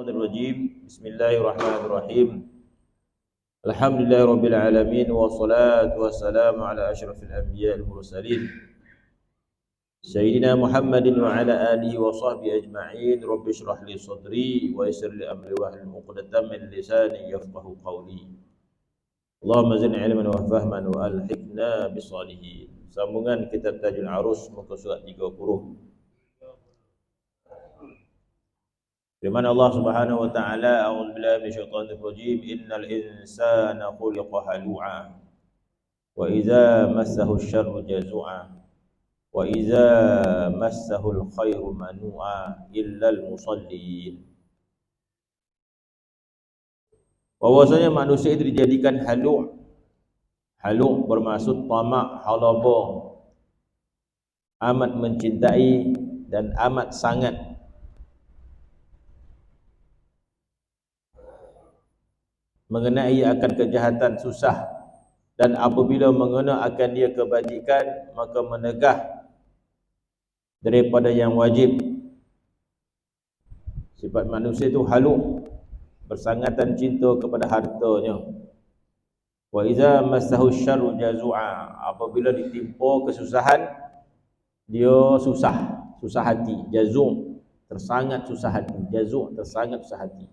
Bismillahirrahmanirrahim. Bismillahirrahmanirrahim. Alhamdulillahirabbil alamin wassalatu wassalamu ala asyrafil anbiya'il mursalin Sayyidina Muhammadin wa ala alihi wa sahbihi ajma'in. Rabbi shrah li sadri wa yassir li amri wahlul 'uqdatam min lisani yafqahu qawli. Allahumma zidna ilman wa fahman wa alhiqna bisalihin. Sambungan kitab Tajul Arus muka surat 30. Firman Allah Subhanahu wa taala, a'udzubillahi minasyaitonir rajim, innal insana khuliqa halu'a wa idza massahu syarru jazu'a wa idza massahu alkhairu manu'a illal musallin. Bahwasanya manusia itu dijadikan halu'. Halu' bermaksud tamak, halaba, amat mencintai dan amat sangat mengenai akan kejahatan susah, dan apabila mengenai akan dia kebajikan maka menegah daripada yang wajib. Sifat manusia itu halu, bersangatan cinta kepada hartanya. Wa iza massahu syarru jazu'a, apabila ditimpa kesusahan dia susah hati. Jazu' tersangat susah hati, jazu' tersangat susah hati.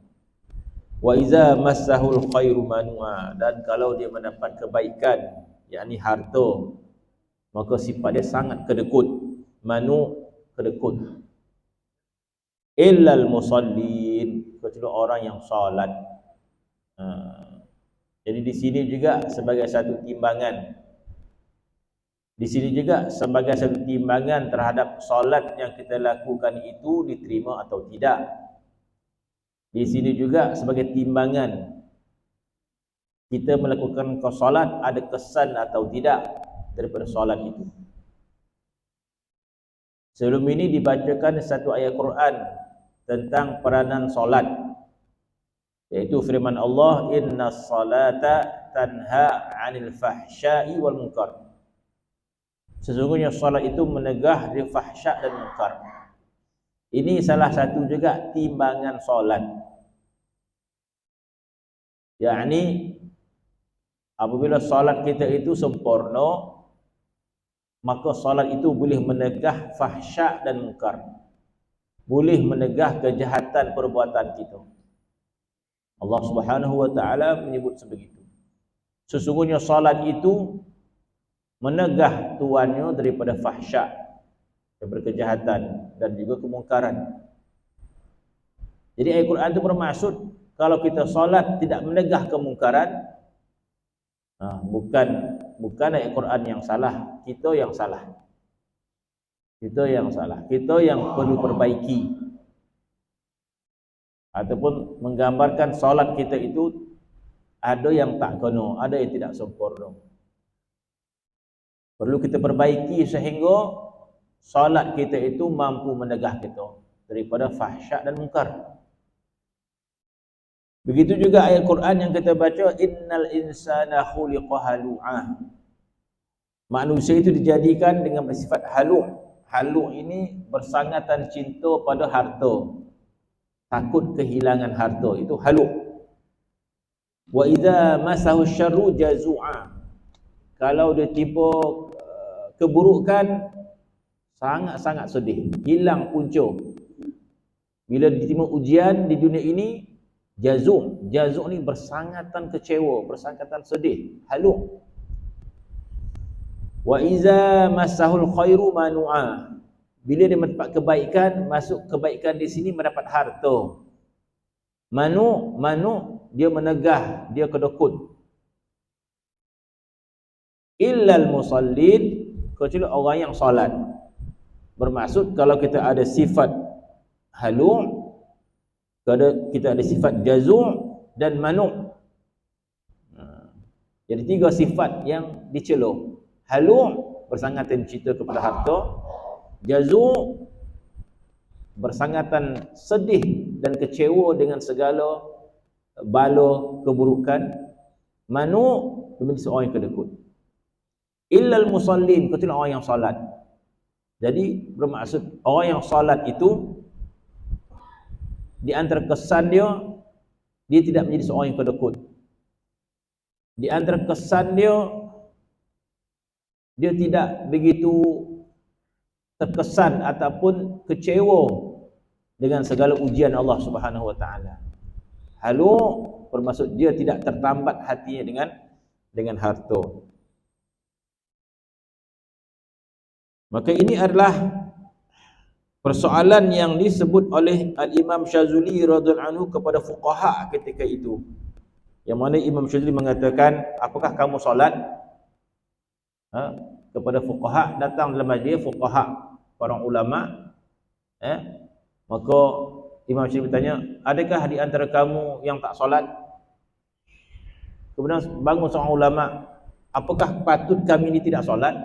Wa iza massahul khairu manu'a, dan kalau dia mendapat kebaikan, yakni harta, maka sifat dia sangat kedekut. Manu, kedekut. Illal musallin, kecuali orang yang salat. Jadi di sini juga sebagai satu timbangan. Di sini juga sebagai satu timbangan terhadap salat yang kita lakukan itu diterima atau tidak. Di sini juga sebagai timbangan kita melakukan solat ada kesan atau tidak daripada solat itu. Sebelum ini dibacakan satu ayat Quran tentang peranan solat, yaitu firman Allah, innas salata tanha 'anil fahsya'i wal munkar. Sesungguhnya solat itu menegah dari fahsya' dan munkar. Ini salah satu juga timbangan solat. Yakni apabila solat kita itu sempurna, maka solat itu boleh menegah fahsya' dan munkar. Boleh menegah kejahatan perbuatan kita. Allah Subhanahu wa taala menyebut sebegitu. Sesungguhnya solat itu menegah tuannya daripada fahsya', daripada kejahatan dan juga kemungkaran. Jadi ayat Quran itu bermaksud kalau kita solat tidak menegah kemungkaran, bukan ayat Quran yang salah, kita yang salah. Kita yang salah, kita yang perlu perbaiki. Ataupun menggambarkan solat kita itu ada yang tak kena, ada yang tidak sempurna. Perlu kita perbaiki sehingga solat kita itu mampu menegah kita daripada fahsya' dan munkar. Begitu juga ayat Quran yang kita baca, innal insana khuliqa halu'a. Manusia itu dijadikan dengan bersifat halu'. Halu' ini bersangatan cinta pada harta, takut kehilangan harta, itu halu'. Wa idza masahu syarru jazu'a, kalau dia tiba keburukan sangat-sangat sedih, hilang punca. Bila diterima ujian di dunia ini, jazu' ni bersangatan kecewa, bersangatan sedih, halu'. Wa iza massahul khairu manu'a, bila dia mendapat kebaikan, masuk kebaikan di sini mendapat harta. Manu dia menegah, dia kedekut. Illal musallin, kecuali orang yang solat. Bermaksud kalau kita ada sifat halu', kita ada sifat jazu' dan manu'. Jadi tiga sifat yang dicela. Halu' bersangatan cinta kepada harta, jazu' bersangatan sedih dan kecewa dengan segala bala keburukan, manu' menjadi seorang yang kedekut. Illal musallin, kecuali orang yang salat. Jadi bermaksud orang yang salat itu Di antara kesan dia tidak menjadi seorang yang kedekut. Di antara kesan dia tidak begitu terkesan ataupun kecewa dengan segala ujian Allah Subhanahu wa taala. Halu bermaksud dia tidak tertambat hatinya dengan harta. Maka ini adalah persoalan yang disebut oleh Al-Imam Syazuli radhiyallahu anhu kepada fuqaha ketika itu. Yang mana Imam Syazuli mengatakan, apakah kamu solat? Kepada fuqaha, datang dalam majlis fuqaha, para ulama. Maka Imam Syazuli bertanya, adakah di antara kamu yang tak solat? Kemudian bangun seorang ulama, apakah patut kami ini tidak solat?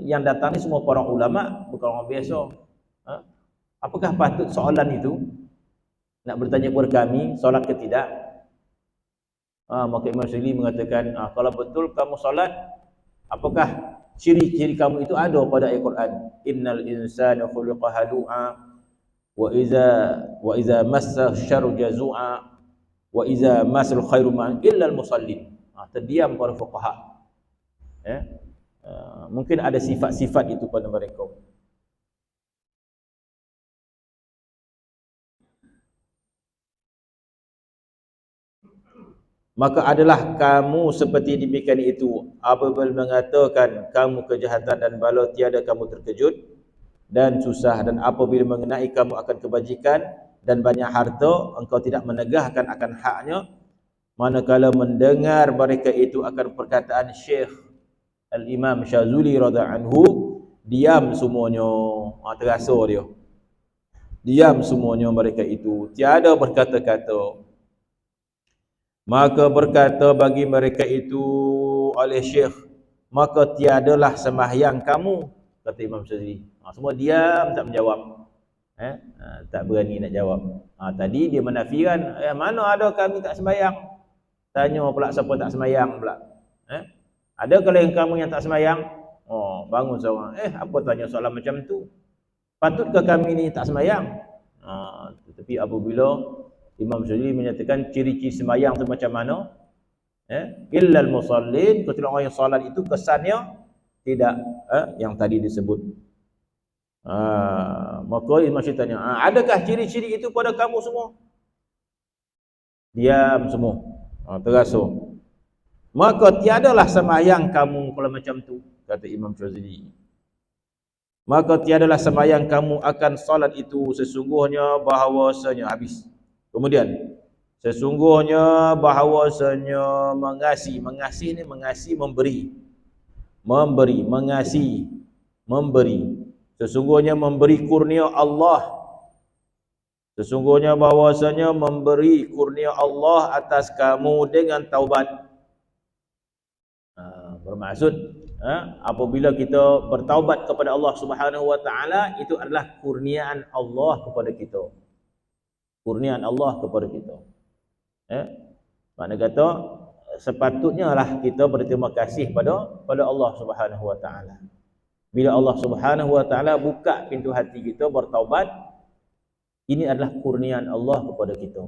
Yang datang ni semua para ulama, bukan orang biasa. Apakah patut soalan itu nak bertanya kepada kami, solat ke tidak? Maka Imam Syazili mengatakan, kalau betul kamu solat, apakah ciri-ciri kamu itu ada pada ayat Quran? Innal insana khuliqa halu'a wa iza massa syarru jazua wa iza masal khairu ma'an illa al-musallin. Terdiam para fuqaha. Mungkin ada sifat-sifat itu pada mereka. Maka adalah kamu seperti demikian itu apabila mengatakan kamu kejahatan dan bala tiada kamu terkejut dan susah, dan apabila mengenai kamu akan kebajikan dan banyak harta engkau tidak menegahkan akan haknya, manakala mendengar mereka itu akan perkataan Syekh Al-Imam Syazuli radhiyallahu anhu, diam semuanya. Terasa dia diam semuanya mereka itu, tiada berkata-kata. Maka berkata bagi mereka itu oleh Syekh, maka tiadalah sembahyang kamu, kata Imam Syazili. Semua diam, tak menjawab. Tak berani nak jawab. Tadi dia menafikan, mana ada kami tak sembahyang. Tanya pula siapa tak sembahyang pula. Ada kalau yang kamu yang tak sembahyang? Bangun seorang, apa tanya soalan macam tu? Patutkah kami ni tak sembahyang? Tetapi apabila Imam Syazili menyatakan ciri-ciri sembahyang tu macam mana? Illal musallin, kecuali orang yang solat itu kesannya tidak yang tadi disebut. Maka Imam Syazili tanya, adakah ciri-ciri itu pada kamu semua? Diam semua. Terasa. Maka tiadalah sembahyang kamu kalau macam tu, kata Imam Syazili. Maka tiadalah sembahyang kamu akan solat itu, sesungguhnya bahawasanya habis. Kemudian sesungguhnya bahawasanya mengasihi ni mengasihi memberi, mengasihi memberi. Sesungguhnya memberi kurnia Allah, sesungguhnya bahawasanya memberi kurnia Allah atas kamu dengan taubat. Bermaksud apabila kita bertaubat kepada Allah Subhanahu wa taala, itu adalah kurniaan Allah kepada kita. Kurniaan Allah kepada kita. Makna kata sepatutnya lah kita berterima kasih pada Allah Subhanahu wa taala. Bila Allah Subhanahu wa taala buka pintu hati kita bertaubat, ini adalah kurniaan Allah kepada kita.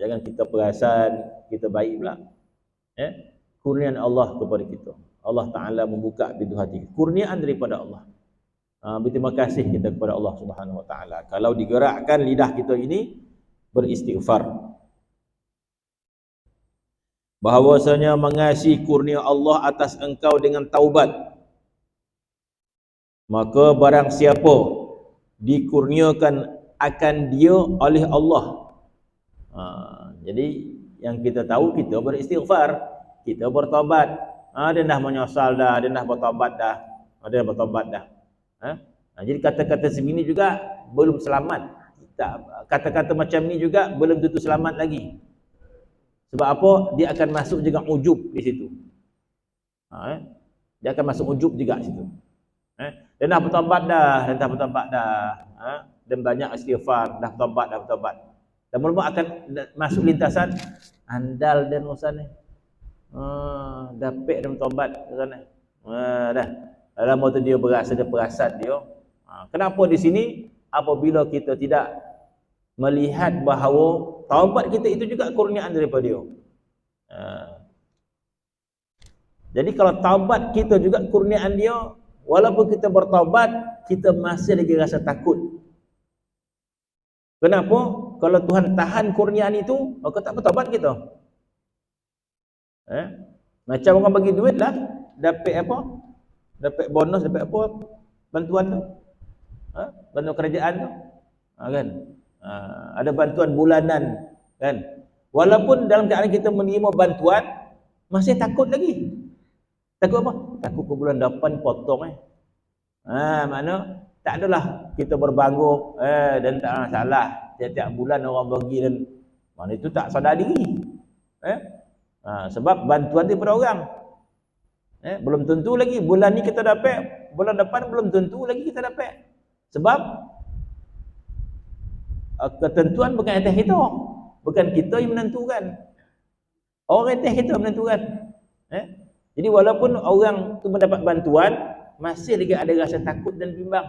Jangan kita perasan kita baik pula. Kurniaan Allah kepada kita. Allah taala membuka pintu hati. Kurniaan daripada Allah. Berterima kasih kita kepada Allah Subhanahu wa taala. Kalau digerakkan lidah kita ini beristighfar. Bahawasanya mengasihi kurnia Allah atas engkau dengan taubat. Maka barang siapa dikurniakan akan dia oleh Allah. Jadi yang kita tahu, kita beristighfar, kita bertaubat. Dia dah menyesal dah, dia dah bertaubat dah. Jadi kata-kata sebegini juga belum selamat. Kata-kata macam ni juga belum tentu selamat lagi. Sebab apa? Dia akan masuk juga ujub di situ. Dia akan masuk ujub juga di situ. Dia dah bertaubat dah, dan banyak istighfar, dah bertaubat. Dan mula-mula akan masuk lintasan andal dan urusan ni. Dapat dan bertaubat ke sana. Dah. Dalam waktu dia berasa, dia perasan dia. Kenapa di sini apabila kita tidak melihat bahawa taubat kita itu juga kurniaan daripada dia. Jadi kalau taubat kita juga kurniaan dia, walaupun kita bertaubat, kita masih lagi rasa takut. Kenapa? Kalau Tuhan tahan kurniaan itu, maka tak bertaubat kita. Macam orang bagi duit lah, dapat apa? Dapat bonus, dapat apa? Bantuan tu. Bantuan kerajaan tu. Kan? Ada bantuan bulanan, kan? Walaupun dalam keadaan kita menerima bantuan, masih takut lagi. Takut apa? Takut ke bulan depan potong makna tak adalah kita berbangga dan tak masalah. Tiap-tiap bulan orang bagi dan mana itu tak sadar diri. Sebab bantuan daripada orang. Belum tentu lagi bulan ni kita dapat, bulan depan belum tentu lagi kita dapat. Sebab ketentuan bukan atas kita. Bukan kita yang menentukan. Orang atas kita menentukan. Jadi walaupun orang tu mendapat bantuan, masih lagi ada rasa takut dan bimbang.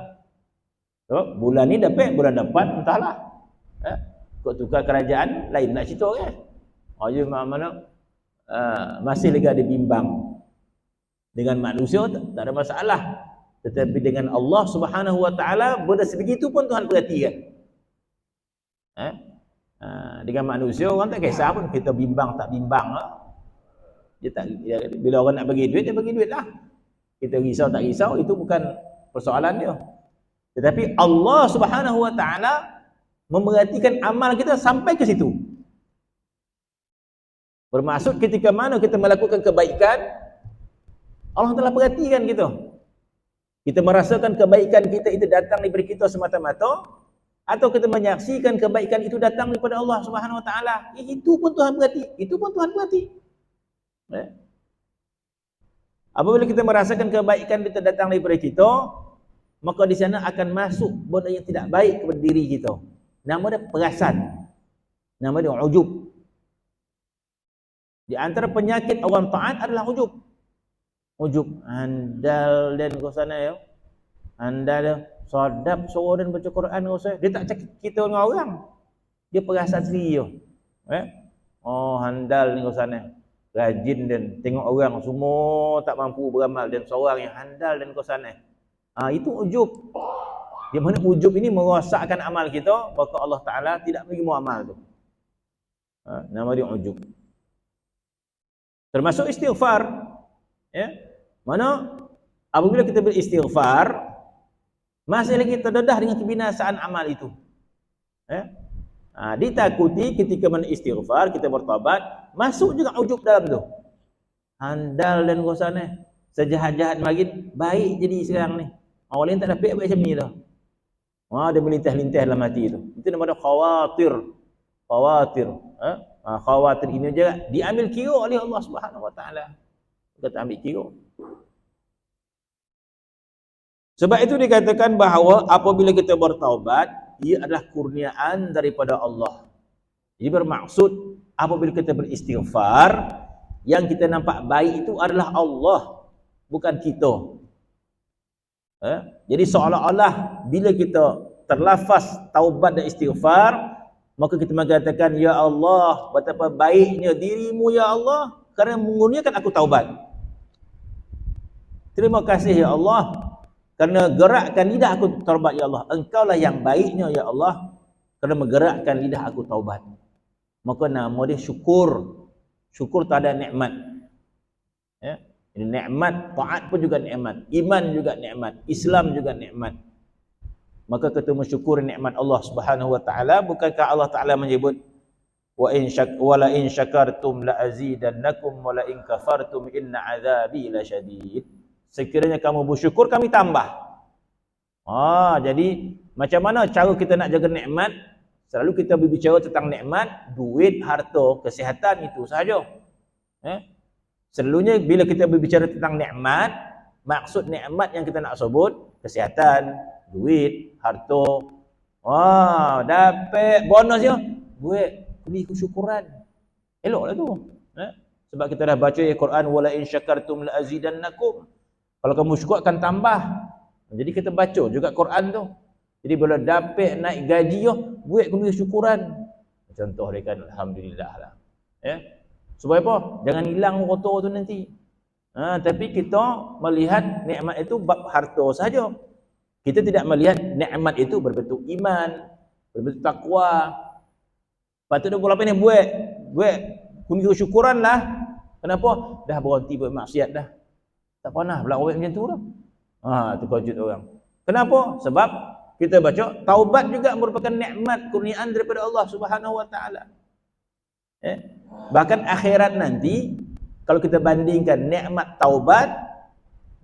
So, bulan ni dapat, bulan depan entahlah. Kau tukar kerajaan, lain nak cerita kan. Mana masih lagi ada bimbang. Dengan manusia tak ada masalah. Tetapi dengan Allah Subhanahu Wa Taala, benda sebegitu pun Tuhan perhatikan. Dengan manusia orang tak kisah pun kita bimbang tak bimbang lah. Bila orang nak bagi duit, dia bagi duit lah. Kita risau tak risau, itu bukan persoalan dia. Tetapi Allah Subhanahu Wa Taala memerhatikan amal kita sampai ke situ. Bermaksud ketika mana kita melakukan kebaikan, Allah telah perhatikan kita. Kita merasakan kebaikan kita itu datang daripada kita semata-mata, atau kita menyaksikan kebaikan itu datang daripada Allah Subhanahu Wa Taala, itu pun Tuhan perhati. Itu pun Tuhan perhati. Apabila kita merasakan kebaikan itu datang daripada kita, maka di sana akan masuk benda yang tidak baik kepada diri kita. Nama dia perasan. Nama dia ujub. Di antara penyakit orang taat adalah ujub. Ujub, andal dan kosana ya. Andal sadap suara dan baca Quran kosana. Dia tak cakap kita dengan orang. Dia perasan sendiri je. Handal ni kosana. Rajin dan tengok orang semua tak mampu beramal dan seorang yang handal dan kosana. Itu ujub. Di mana ujub ini merosakkan amal kita, maka Allah Taala tidak menerima amal tu. Nama dia ujub. Termasuk istighfar. Mana apabila kita beristighfar, masih lagi terdedah dengan kebinasaan amal itu. Ditakuti ketika beristighfar, kita bertaubat, masuk juga ujub dalam tu. Handal dan kosana, sejahat-jahat makin baik jadi sekarang ni. Orang lain tak dapat macam ni dah. Dia melintah-lintah dalam hati itu. Itu nama dia khawatir. Khawatir. Khawatir ini juga diambil kira oleh Allah Subhanahu Wa Taala. Kita ambil kira. Sebab itu dikatakan bahawa apabila kita bertaubat, ia adalah kurniaan daripada Allah. Jadi bermaksud apabila kita beristighfar, yang kita nampak baik itu adalah Allah, bukan kita. Jadi seolah-olah bila kita terlafaz taubat dan istighfar, maka kita mengatakan, ya Allah, betapa baiknya dirimu ya Allah kerana mengurniakan aku taubat. Terima kasih ya Allah kerana gerakkan lidah aku taubat ya Allah. Engkaulah yang baiknya ya Allah kerana menggerakkan lidah aku taubat. Maka nama dia syukur. Syukur tak ada nikmat. Ini nikmat, taat pun juga nikmat, iman juga nikmat, Islam juga nikmat. Maka kita mensyukuri nikmat Allah Subhanahu Wa Taala. Bukankah Allah Taala menyebut wa la in syakartum la azidannakum wa la in kafartum inna azabi lasyadid. Sekiranya kamu bersyukur, kami tambah. Jadi macam mana cara kita nak jaga nikmat? Selalu kita berbicara tentang nikmat, duit, harta, kesihatan, itu sahaja. Selalunya bila kita berbicara tentang nikmat, maksud nikmat yang kita nak sebut, kesihatan, duit, harta. Dapat bonus je, duit, beli kesyukuran. Eloklah tu. Sebab kita dah baca Al-Quran, wala in syakartum la azidannakum. Kalau kamu syukur akan tambah. Jadi kita baca juga Quran tu. Jadi bila dapat naik gaji buat kunjung syukuran. Contoh dia kan, alhamdulillah lah. Ya. Supaya apa? Jangan hilang kotor tu nanti. Tapi kita melihat nikmat itu bab harta saja. Kita tidak melihat nikmat itu berbentuk iman, berbentuk takwa. Patut dia apa ni buat kunjung syukuran lah. Kenapa? Dah berhenti buat maksiat dah. Tak pernah pula buat macam tu dah. Tu kejut orang. Kenapa? Sebab kita baca taubat juga merupakan nikmat kurniaan daripada Allah Subhanahu Wa Taala. Bahkan akhirat nanti kalau kita bandingkan nikmat taubat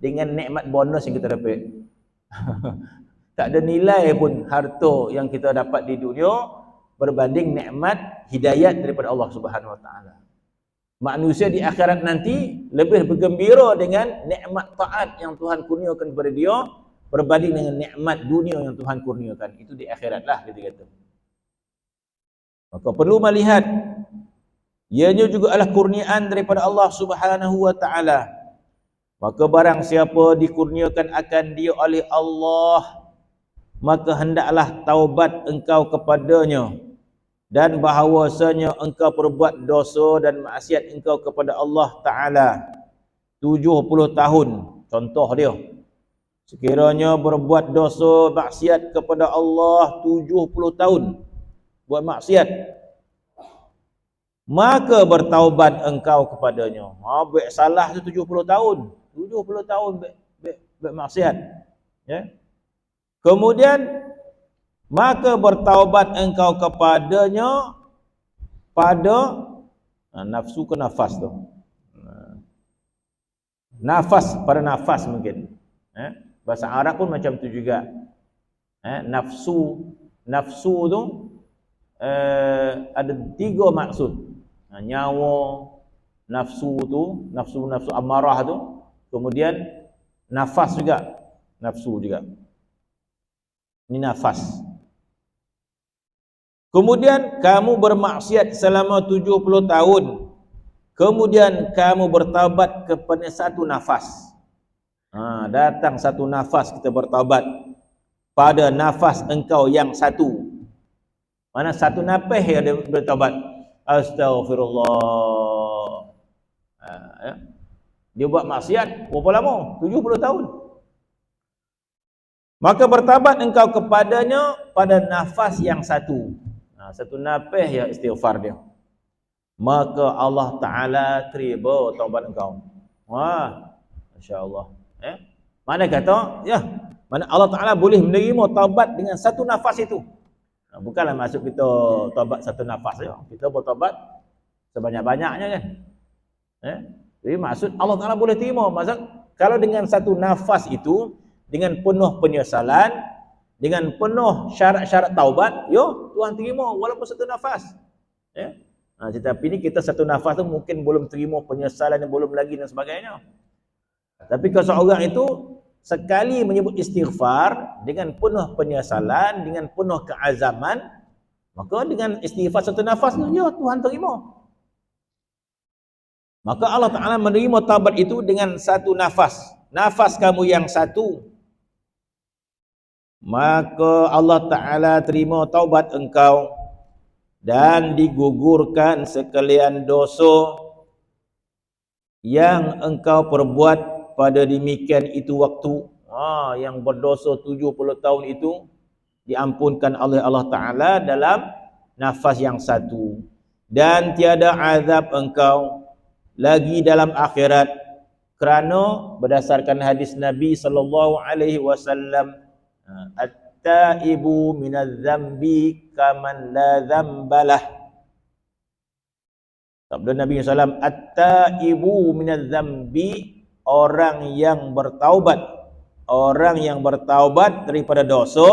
dengan nikmat bonus yang kita dapat, tak ada nilai pun harta yang kita dapat di dunia berbanding nikmat hidayat daripada Allah Subhanahu Wa Taala. Manusia di akhirat nanti lebih bergembira dengan nikmat taat yang Tuhan kurniakan kepada dia berbanding dengan nikmat dunia yang Tuhan kurniakan. Itu di akhirat lah kita kata. Maka perlu melihat ianya juga adalah kurniaan daripada Allah Subhanahu Wa Taala. Maka barang siapa dikurniakan akan dia oleh Allah, maka hendaklah taubat engkau kepadanya, dan bahawasanya engkau perbuat dosa dan maksiat engkau kepada Allah Ta'ala 70 tahun. Contoh dia, sekiranya berbuat dosa maksiat kepada Allah 70 tahun, buat maksiat, maka bertaubat engkau kepadanya. Buat salah tu 70 tahun, 70 tahun buat maksiat, ya. Kemudian maka bertaubat engkau kepadanya pada nafsu ke nafas tu, nafas, pada nafas mungkin, bahasa Arab pun macam tu juga. Nafsu tu ada 3 maksud. Nyawa, nafsu tu, nafsu amarah tu, kemudian nafas juga, nafsu juga. Ini nafas. Kemudian kamu bermaksiat selama 70 tahun. Kemudian kamu bertaubat kepada satu nafas. Datang satu nafas kita bertaubat pada nafas engkau yang satu. Mana satu nafas yang dia bertaubat. Astaghfirullah. Dia buat maksiat berapa lama? 70 tahun. Maka bertaubat engkau kepadanya pada nafas yang satu. Satu nafas ya istighfar dia, maka Allah Ta'ala terima taubat engkau. Masya-Allah. Mana kata mana Allah Ta'ala boleh menerima taubat dengan satu nafas itu. Bukanlah maksud kita taubat satu nafas saja, kita bertaubat sebanyak-banyaknya kan. Jadi maksud Allah Ta'ala boleh terima. Maksud kalau dengan satu nafas itu, dengan penuh penyesalan, dengan penuh syarat-syarat taubat, Tuhan terima walaupun satu nafas. Tetapi ni kita satu nafas tu mungkin belum terima penyesalan yang belum lagi dan sebagainya. Tapi kalau seorang itu sekali menyebut istighfar dengan penuh penyesalan, dengan penuh keazaman, maka dengan istighfar satu nafas tu, Tuhan terima. Maka Allah Ta'ala menerima taubat itu dengan satu nafas. Nafas kamu yang satu, maka Allah Ta'ala terima taubat engkau dan digugurkan sekalian dosa yang engkau perbuat pada demikian itu waktu. Yang berdosa 70 tahun itu diampunkan oleh Allah Ta'ala dalam nafas yang satu. Dan tiada azab engkau lagi dalam akhirat, kerana berdasarkan hadis Nabi sallallahu alaihi wasallam, at-taibu minadz-dzambi kaman la dzambalah. Sabda Nabi SAW, at-taibu minadz-dzambi, orang yang bertaubat, orang yang bertaubat daripada dosa.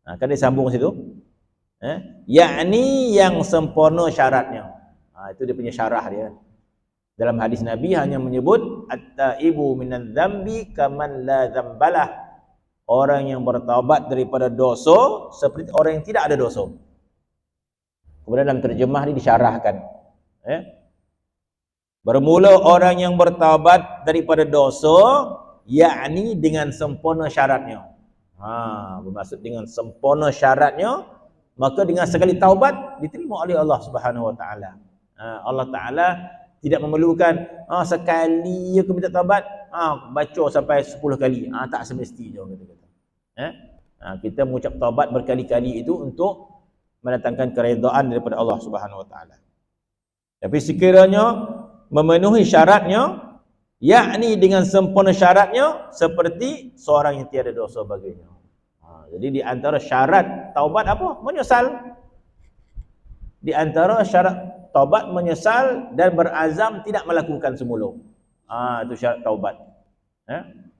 Kan dia sambung situ, yakni yang sempurna syaratnya. Itu dia punya syarah dia. Dalam hadis Nabi hanya menyebut at-taibu minadz-dzambi kaman la dzambalah, orang yang bertaubat daripada dosa seperti orang yang tidak ada dosa. Kemudian dalam terjemah ini disyarahkan, bermula orang yang bertaubat daripada dosa, yakni dengan sempurna syaratnya. Bermaksud dengan sempurna syaratnya, maka dengan sekali taubat diterima oleh Allah Subhanahu Wa Taala. Allah Taala tidak memerlukan sekali aku minta taubat, baca sampai 10 kali. Tak semestinya kata-kata. Kita mengucap taubat berkali-kali itu untuk mendatangkan keredaan daripada Allah Subhanahu Wa Taala. Tapi sekiranya memenuhi syaratnya, yakni dengan sempurna syaratnya, seperti seorang yang tiada dosa baginya. Jadi di antara syarat taubat apa? Menyesal. Di antara syarat taubat menyesal dan berazam tidak melakukan semula. Itu syarat taubat.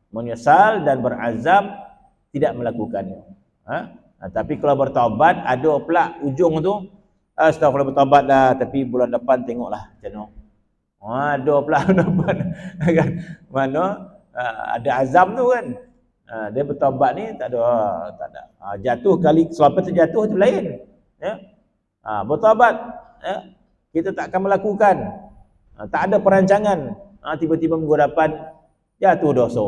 Menyesal dan berazam tidak melakukannya. Tapi kalau bertaubat ada pula ujung tu, astagfirullah bertaubat dah, tapi bulan depan tengoklah macam mana. Ada pula depan kan. Mana ada azam tu kan. Dia bertaubat ni tak ada. Jatuh kali selepas terjatuh tu lain. Bertaubat kita tak akan melakukan. Tak ada perancangan. Tiba-tiba minggu depan jatuh dosa.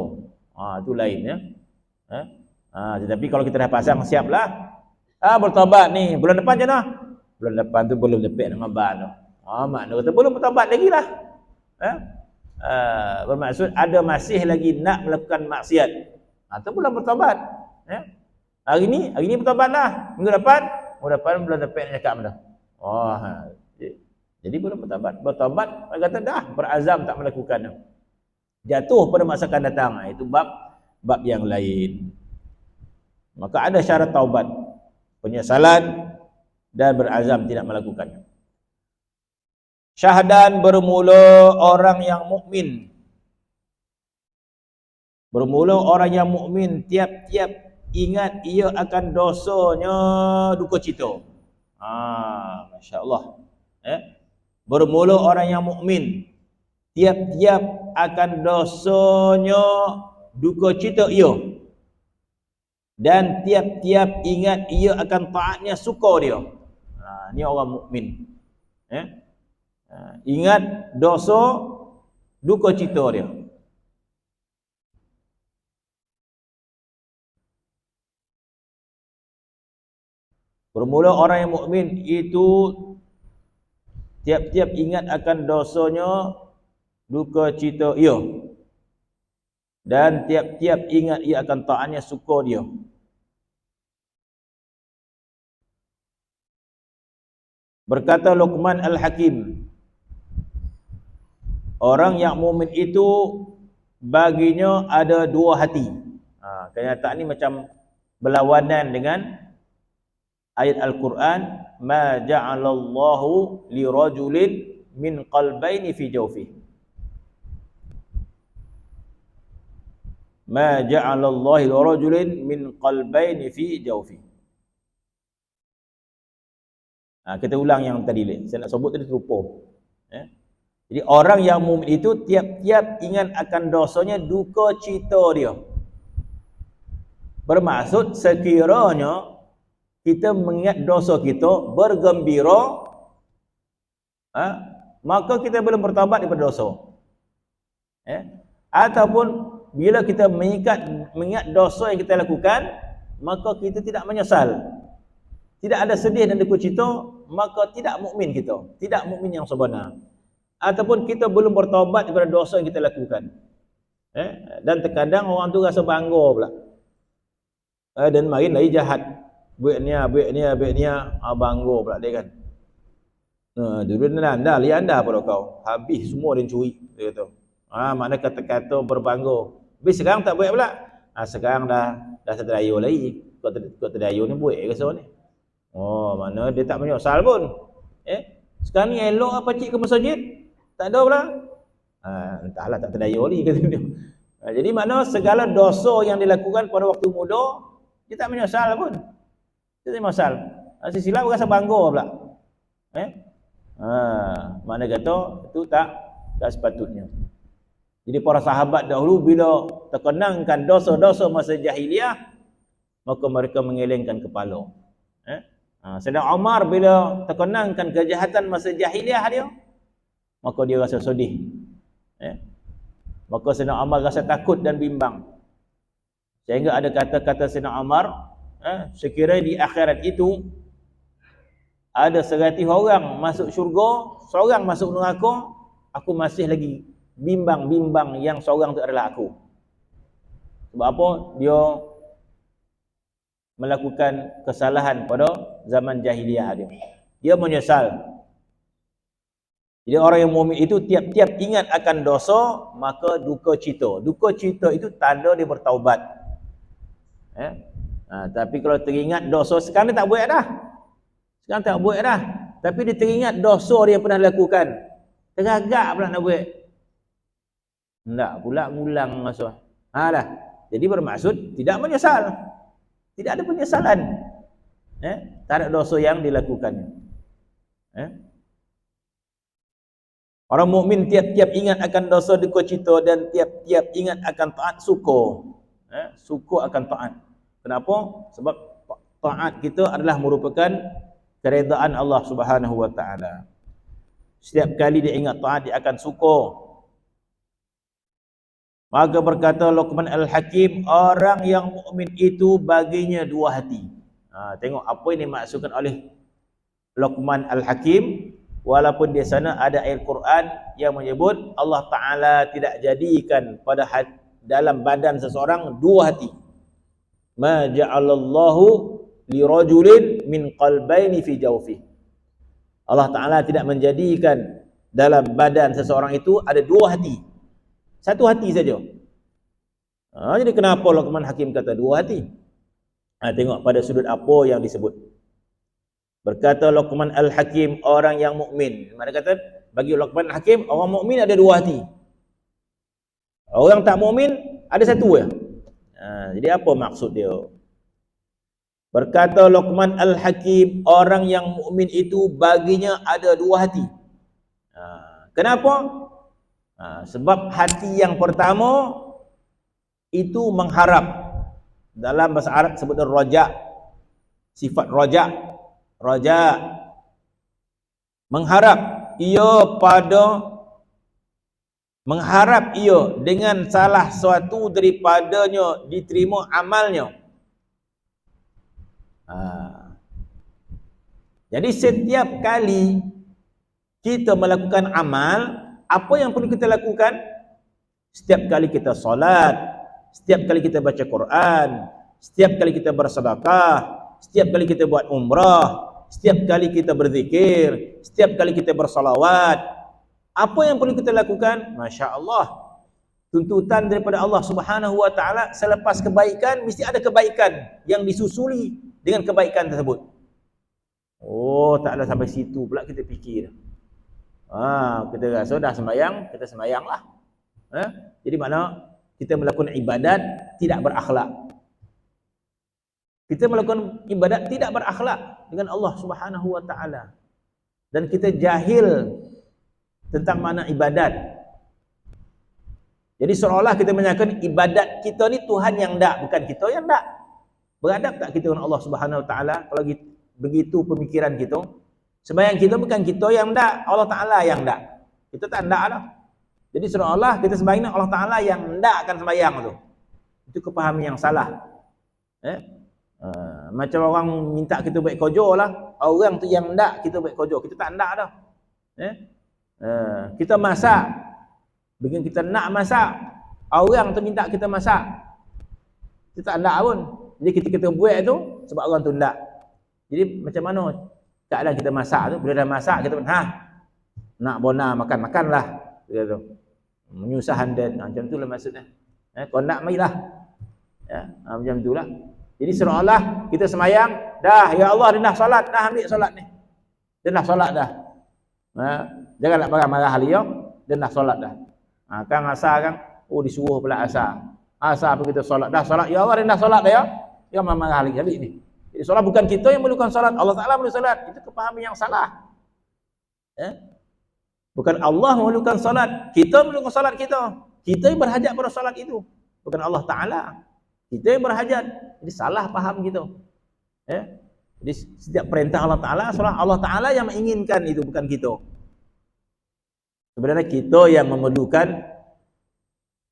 Itu lain ya. Tetapi kalau kita dah pasang siaplah. Bertaubat ni bulan depan je nah. Bulan depan tu belum dapat nama ban tu. Makna kata belum bertaubat lagi lah. Bermaksud ada masih lagi nak melakukan maksiat. Atau belum bertaubat. Hari ni bertaubatlah. Minggu depan bulan depan nak cakap dah. Jadi belum bertaubat. Bertaubat kata dah berazam tak melakukan. Jatuh pada masa akan datang. Itu bab yang lain. Maka ada syarat taubat, penyesalan dan berazam tidak melakukannya. Syahdan bermula orang yang mukmin. Bermula orang yang mukmin tiap-tiap ingat ia akan dosanya duka cita. Masya-Allah. Bermula orang yang mukmin tiap-tiap akan dosanya duka cita ia. Dan tiap-tiap ingat ia akan taatnya suka dia. Ni orang mukmin. Ingat dosa duka cita dia. Bermula orang yang mukmin itu tiap-tiap ingat akan dosanya duka cita ia. Dan tiap-tiap ingat ia akan taatnya suka dia. Berkata Luqman Al-Hakim, orang yang mukmin itu baginya ada dua hati. Kenyataan ini macam berlawanan dengan ayat Al-Quran, ma ja'alallahu li rajulin min qalbaini fi jawfihi. Ma ja'alallahu li rajulin min qalbaini fi jawfihi. Kita ulang yang tadi ni. Saya nak sebut tadi terlupa. Jadi orang yang mukmin itu tiap-tiap ingat akan dosanya duka cita dia. Bermaksud sekiranya kita mengingat dosa kita bergembira, maka kita belum bertaubat daripada dosa. Ataupun bila kita mengingat dosa yang kita lakukan, maka kita tidak menyesal. Tidak ada sedih dan duka cita, maka tidak mukmin kita, tidak mukmin yang sebenar. Ataupun kita belum bertaubat daripada dosa yang kita lakukan. Dan terkadang orang tu rasa bangga pula. Dan makin lagi jahat. Buat ni, bangga pula dia kan. Dulu anda, lihat anda pada kau. Habis semua dia curi, dia kata. Makna kata-kata berbangga. Habis sekarang tak buat pula. Sekarang dah terdayu lagi. Kau terdayu ni buat rasa ni. Mana dia tak menyesal pun. Sekarang ni elok apa cik ke masjid? Tak ada pula. Entahlah tak terdayu ni kata dia. Jadi makna segala dosa yang dilakukan pada waktu muda, dia tak menyesal pun. Dia tak menyesal. Silap rasa bangga pula. Makna kata itu tak sepatutnya. Jadi para sahabat dahulu bila terkenangkan dosa-dosa masa jahiliah, maka mereka mengelengkan kepala. Sayyidina Umar bila terkenangkan kejahatan masa jahiliah dia, maka dia rasa sedih. Maka Sayyidina Umar rasa takut dan bimbang. Sehingga ada kata-kata Sayyidina Umar, sekiranya di akhirat itu ada 100 orang masuk syurga, seorang masuk neraka, aku masih lagi bimbang yang seorang tu adalah aku. Sebab apa? Dia melakukan kesalahan pada zaman jahiliah dia. Dia menyesal. Jadi orang yang mukmin itu tiap-tiap ingat akan dosa, maka duka cita. Duka cita itu tanda dia bertaubat. Tapi kalau teringat dosa, sekarang dia tak buat dah. Sekarang tak buat dah. Tapi dia teringat dosa dia pernah lakukan. Teragak pula nak buat. Tak pula ngulang masa. Dah. Jadi bermaksud tidak menyesal. Tidak ada penyesalan. Tak ada dosa yang dilakukannya. Orang mukmin tiap-tiap ingat akan dosa, duka cita, dan tiap-tiap ingat akan taat, syukur. Syukur akan taat. Kenapa? Sebab taat kita adalah merupakan keredaan Allah Subhanahu wa taala. Setiap kali dia ingat taat, dia akan syukur. Maka berkata Luqman Al-Hakim, orang yang mukmin itu baginya dua hati. Tengok apa yang dimaksudkan oleh Luqman Al-Hakim. Walaupun di sana ada ayat Quran yang menyebut Allah Ta'ala tidak jadikan pada dalam badan seseorang dua hati. Ma ja'alallahu lirajulin min qalbaini fi jawfi. Allah Ta'ala tidak menjadikan dalam badan seseorang itu ada dua hati. Satu hati saja. Jadi kenapa Luqman Hakim kata dua hati? Tengok pada sudut apa yang disebut. Berkata Luqman Al-Hakim, orang yang mukmin. Mana kata bagi Luqman Al-Hakim, orang mukmin ada dua hati. Orang tak mukmin ada satu je. Jadi apa maksud dia? Berkata Luqman Al-Hakim, orang yang mukmin itu baginya ada dua hati. Kenapa? Sebab hati yang pertama itu mengharap. Dalam bahasa Arab sebutnya raja. Sifat raja. Raja mengharap ia dengan salah suatu daripadanya diterima amalnya. Jadi setiap kali kita melakukan amal, apa yang perlu kita lakukan? Setiap kali kita solat, setiap kali kita baca Quran, setiap kali kita bersedekah, setiap kali kita buat umrah, setiap kali kita berzikir, setiap kali kita bersalawat, apa yang perlu kita lakukan? Masya Allah, tuntutan daripada Allah Subhanahu wa taala, selepas kebaikan mesti ada kebaikan yang disusuli dengan kebaikan tersebut. Taklah sampai situ pula kita fikir. Kita rasa dah sembahyang, kita sembahyanglah. Jadi makna kita melakukan ibadat tidak berakhlak. Kita melakukan ibadat tidak berakhlak dengan Allah Subhanahu wa taala. Dan kita jahil tentang makna ibadat. Jadi seolah-olah kita menyangka ibadat kita ni Tuhan yang dak, bukan kita yang dak. Beradab tak kita dengan Allah Subhanahu wa taala? Kalau begitu pemikiran kita, sembahyang kita bukan kita yang dak, Allah Taala yang dak. Kita tak dak dah. Jadi seolah-olah kita sembahyang Allah Taala yang ndakkan sembahyang tu. Itu kepahaman yang salah. Macam orang minta kita buat kerja lah, orang tu yang ndak kita buat kerja, kita tak ndak dah. Kita masak, begini kita nak masak, orang tu minta kita masak, kita tak ndak pun. Jadi kita buat tu sebab orang tu ndak. Jadi macam mana keadaan kita masak tu? Bila dah masak kita nak bona makanlah, gitu. Menyusahkan dan macam tu lah maksudnya. Kau nak marilah. Macam tu lah. Jadi seolah-olah kita semayang, dah ya Allah dia dah solat, dah ambil solat ni. Dia dah solat dah. Janganlah marah-marah dia, dia dah solat dah. Kan asar kan, disuruh pula asar. Asar apa kita solat, dah solat, ya Allah dia dah solat dah ya. Dia marah lagi habis ni. Jadi solat bukan kita yang memerlukan solat, Allah Taala memerlukan solat. Itu kepahaman yang salah. Bukan Allah memerlukan solat, kita memerlukan solat kita. Kita yang berhajat pada solat itu, bukan Allah Taala. Kita yang berhajat. Jadi salah faham kita. Jadi setiap perintah Allah Ta'ala, solat Allah Ta'ala yang menginginkan itu, bukan kita. Sebenarnya kita yang memerlukan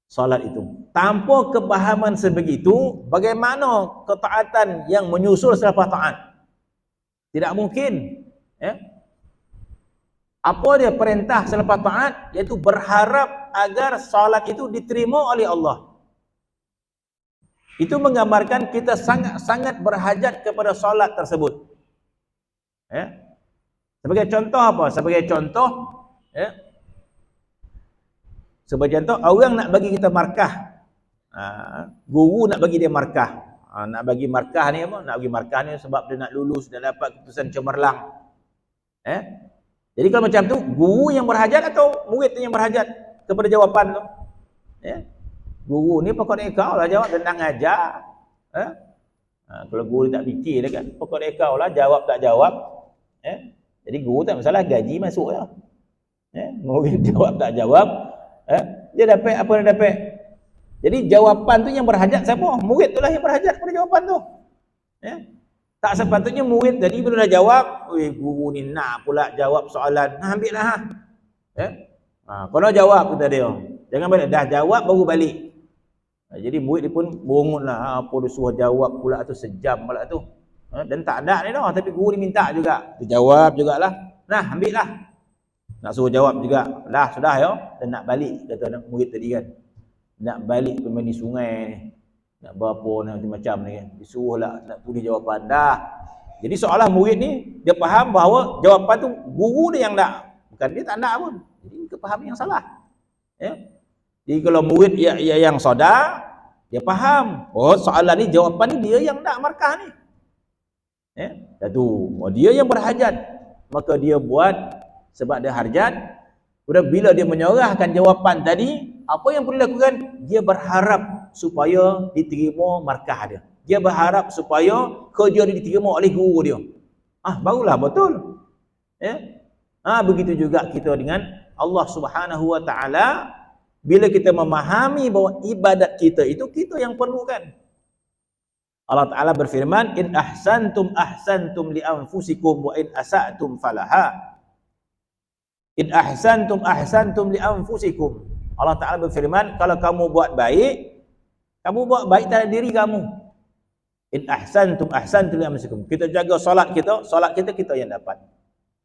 solat itu. Tanpa kepahaman sebegitu, bagaimana ketaatan yang menyusul selepas taat? Tidak mungkin. Ya. Apa dia perintah selepas taat? Iaitu berharap agar solat itu diterima oleh Allah. Itu menggambarkan kita sangat berhajat kepada solat tersebut. Ya. Sebagai contoh apa? Sebagai contoh, ya. Sebagai contoh, orang nak bagi kita markah. Guru nak bagi dia markah. Nak bagi markah ni apa? Nak bagi markah ni sebab dia nak lulus dan dapat keputusan cemerlang. Jadi kalau macam tu, guru yang berhajat atau murid tu yang berhajat kepada jawapan tu? Ya. Guru ni pokok kau lah jawab, dan nak ngajar. Kalau guru tak fikir dia kan, pokok kau lah jawab tak jawab. Jadi guru tak masalah, gaji masuk je. Murid jawab tak jawab, dia dapat apa dia dapat. Jadi jawapan tu yang berhajat siapa? Murid tu lah yang berhajat pada jawapan tu. Tak sepatutnya murid tadi bila dah jawab, guru ni nak pula jawab soalan, ambil lah. Kalau jawab kata dia, jangan balik, dah jawab baru balik. Jadi murid dia pun bongot lah, apa dia suruh jawab pula tu sejam pula tu. Dan tak ada ni dah, tapi guru ni minta juga, dia jawab jugalah. Nah, ambil lah. Nak suruh jawab juga, dah sudah ya. Dan nak balik, kata anak murid tadi kan, nak balik ke mandi sungai ni, nak berapa macam-macam ni kan, disuruh lah nak tulis jawapan dah. Jadi seolah murid ni dia faham bahawa jawapan tu guru dia yang nak, bukan dia tak nak pun. Jadi kefahaman yang salah. Jadi kalau murid yang sedar, dia faham, oh soalan ni, jawapan ni dia yang nak markah ni. Dia yang berhajat, maka dia buat sebab dia hajat. Kemudian bila dia menyerahkan jawapan tadi, apa yang perlu dilakukan? Dia berharap supaya diterima markah dia. Dia berharap supaya kerja dia diterima oleh guru dia. Barulah betul. Begitu juga kita dengan Allah Subhanahu wa taala. Bila kita memahami bahawa ibadat kita itu kita yang perlukan. Allah Taala berfirman, in ahsantum li anfusikum wa in asa'tum falaha. In ahsantum li anfusikum. Allah Taala berfirman, kalau kamu buat baik terhadap diri kamu. In ahsantum li anfusikum. Kita jaga solat kita yang dapat.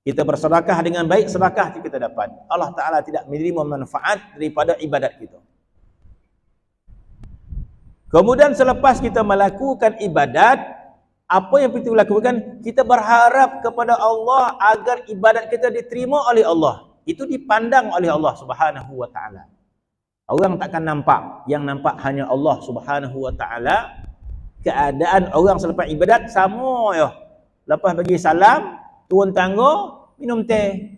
Kita bersedekah dengan baik, sedekah kita dapat. Allah Taala tidak menerima manfaat daripada ibadat kita. Kemudian selepas kita melakukan ibadat, apa yang kita lakukan? Kita berharap kepada Allah agar ibadat kita diterima oleh Allah. Itu dipandang oleh Allah Subhanahu wa taala. Orang takkan nampak, yang nampak hanya Allah Subhanahu wa taala. Keadaan orang selepas ibadat sama ya. Lepas bagi salam, turun tangga, minum teh.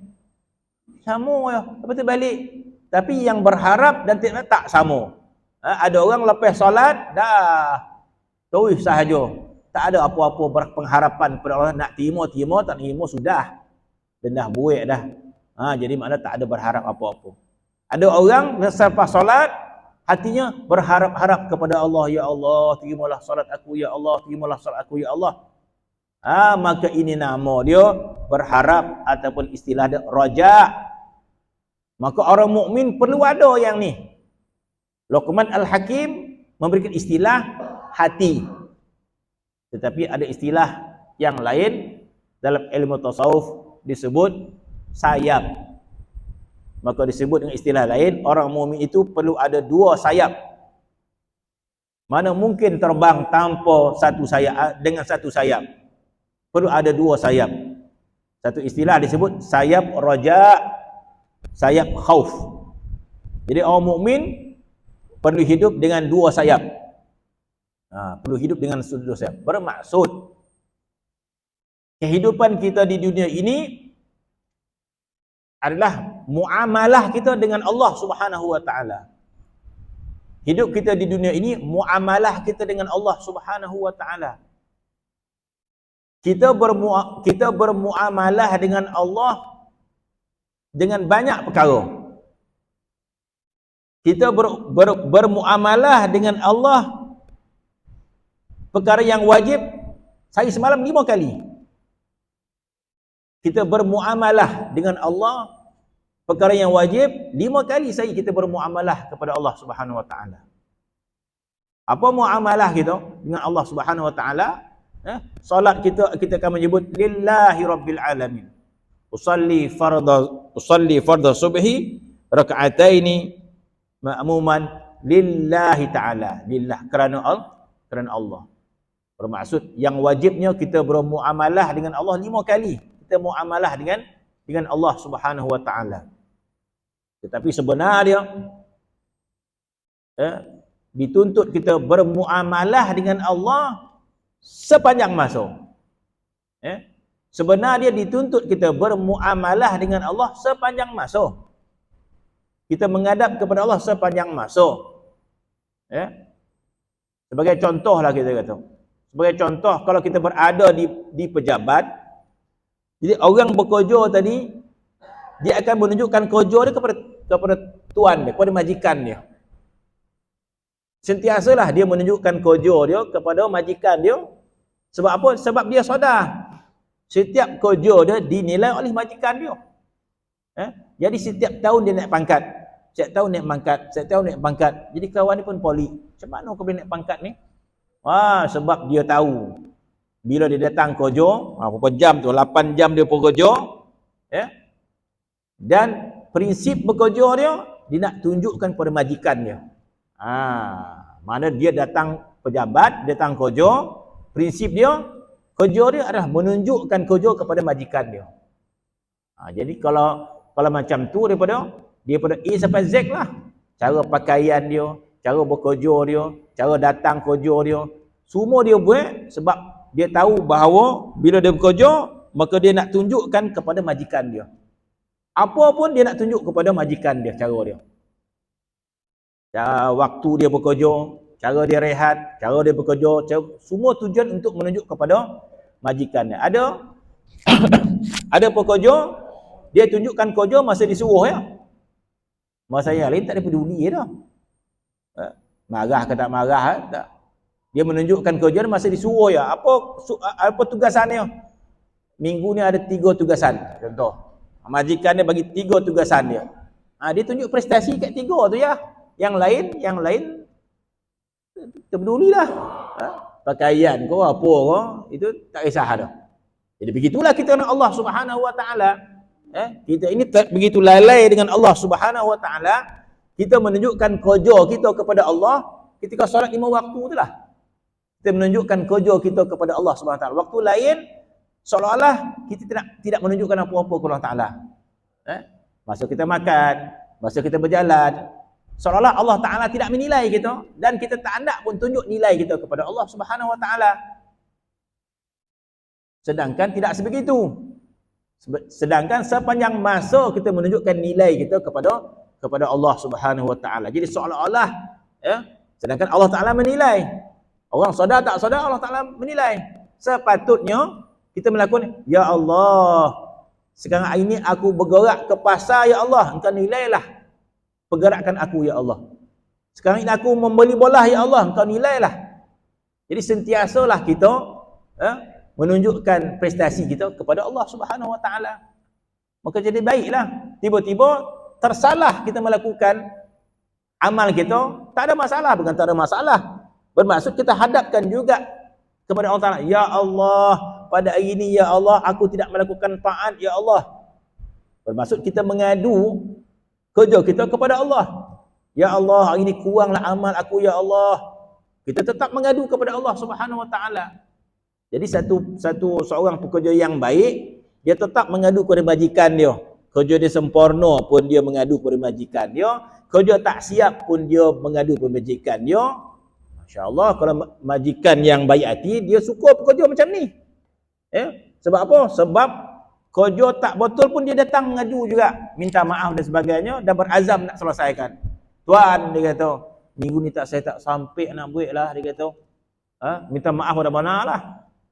Sama ya, lepas tu balik. Tapi yang berharap dan tak sama. Ada orang lepas solat dah terus sahaja, tak ada apa-apa berpengharapan kepada Allah, nak terima, tak terima sudah, dan dah buik dah. Jadi makna tak ada berharap apa-apa. Ada orang selepas solat hatinya berharap-harap kepada Allah, ya Allah terimalah solat aku, ya Allah terimalah solat aku, ya Allah. Maka ini nama dia berharap, ataupun istilah dia raja. Maka orang mukmin perlu ada yang ni. Luqman Al-Hakim memberikan istilah hati. Tetapi ada istilah yang lain dalam ilmu tasawuf disebut sayap. Maka disebut dengan istilah lain, orang mukmin itu perlu ada dua sayap. Mana mungkin terbang tanpa satu sayap, dengan satu sayap. Perlu ada dua sayap. Satu istilah disebut sayap raja, sayap khauf. Jadi orang mukmin perlu hidup dengan dua sayap. Perlu hidup dengan dua sayap. Bermaksud kehidupan kita di dunia ini adalah muamalah kita dengan Allah Subhanahu wa taala. Hidup kita di dunia ini muamalah kita dengan Allah Subhanahu wa taala. Kita bermuamalah dengan Allah dengan banyak perkara. Kita bermuamalah dengan Allah perkara yang wajib, saya semalam 5 kali. Kita bermuamalah dengan Allah perkara yang wajib, 5 kali kita bermuamalah kepada Allah Subhanahu wa taala. Apa muamalah kita dengan Allah Subhanahu wa taala? Solat kita akan menyebut lillahi rabbil alamin. usalli fardha subhi raka'ataini ma'muman lillahi ta'ala. Lillah, kerana Allah. Bermaksud yang wajibnya kita bermuamalah dengan Allah 5 kali. Kita muamalah dengan Allah Subhanahu wa taala. Tetapi sebenarnya dituntut kita bermuamalah dengan Allah sepanjang masa. Sebenarnya dituntut kita bermuamalah dengan Allah sepanjang masa. Kita menghadap kepada Allah sepanjang masa. Sebagai contohlah kita kata. Sebagai contoh, kalau kita berada di pejabat, jadi orang bekerja tadi, dia akan menunjukkan kerja dia kepada tuan dia, kepada majikan dia. Sentiasalah dia menunjukkan kerja dia kepada majikan dia. Sebab apa? Sebab dia sadar setiap kerja dia dinilai oleh majikan dia. Jadi setiap tahun dia naik pangkat. Setiap tahun naik pangkat. Jadi kawan ni pun polik. Macam mana kau boleh naik pangkat ni? Sebab dia tahu bila dia datang kerja, berapa jam tu, 8 jam dia bekerja, dan prinsip bekerja dia nak tunjukkan pada majikan dia. Mana dia datang pejabat, datang kerja, prinsip dia, kerja dia adalah menunjukkan kerja kepada majikan dia. Jadi kalau macam tu daripada A sampai Z lah, cara pakaian dia, cara bekerja dia, cara datang kerja dia, semua dia buat sebab dia tahu bahawa bila dia bekerja, maka dia nak tunjukkan kepada majikan dia. Apa pun dia nak tunjuk kepada majikan dia, cara dia. Waktu dia bekerja, cara dia rehat, cara dia bekerja, semua tujuan untuk menunjuk kepada majikan dia. Ada pekerja, dia tunjukkan kerja masa disuruh ya. Masa yang lain tak ada peduli dah. Marah ke tak marah tak. Dia menunjukkan kerja masa disuruh ya. Apa tugasannya? Minggu ni ada 3 tugasan contoh. Majikan dia bagi 3 tugasan dia. Dia tunjuk prestasi kat 3 tu ya. Yang lain tak pedulilah. Pakaian kau apa kau itu tak kisah dah. Jadi begitulah kita dengan Allah Subhanahu wa taala. Kita ini begitu lalai dengan Allah Subhanahu wa taala, kita menunjukkan kerja kita kepada Allah ketika solat 5 waktu itulah. Kita menunjukkan kerja kita kepada Allah Subhanahu wa taala. Waktu lain seolah-olah kita tidak menunjukkan apa-apa kepada Allah taala. Masa kita makan, masa kita berjalan, seolah-olah Allah taala tidak menilai kita dan kita tak nak pun tunjuk nilai kita kepada Allah Subhanahu wa taala. Sedangkan tidak sebegitu. Sedangkan sepanjang masa kita menunjukkan nilai kita kepada Allah Subhanahu wa taala. Jadi seolah-olah sedangkan Allah taala menilai. Orang sedar tak sedar Allah taala menilai. Sepatutnya kita melakukan, ya Allah, sekarang ini aku bergerak ke pasar ya Allah, engkau nilailah pergerakan aku ya Allah. Sekarang ini aku membeli bola ya Allah, engkau nilailah. Jadi sentiasalah kita menunjukkan prestasi kita kepada Allah Subhanahu wa taala. Maka jadi baiklah. Tiba-tiba tersalah kita melakukan amal kita, tak ada masalah, bukan tak ada masalah. Bermaksud kita hadapkan juga kepada Allah taala. Ya Allah, pada hari ini ya Allah aku tidak melakukan taat ya Allah. Bermaksud kita mengadu kerja kita kepada Allah. Ya Allah, hari ini kuranglah amal aku ya Allah. Kita tetap mengadu kepada Allah Subhanahu wa taala. Jadi seorang pekerja yang baik, dia tetap mengadu kepada majikan dia. Kerja dia sempurna pun dia mengadu kepada majikan dia. Kerja tak siap pun dia mengadu kepada majikan dia. Masya-Allah, kalau majikan yang baik hati, dia suka pekerja macam ni. Sebab apa? Sebab kerja tak betul pun dia datang mengadu juga, minta maaf dan sebagainya, dan berazam nak selesaikan. Tuan, dia kata, minggu ni saya tak sampai nak buat lah, dia kata. Minta maaf pada mana lah.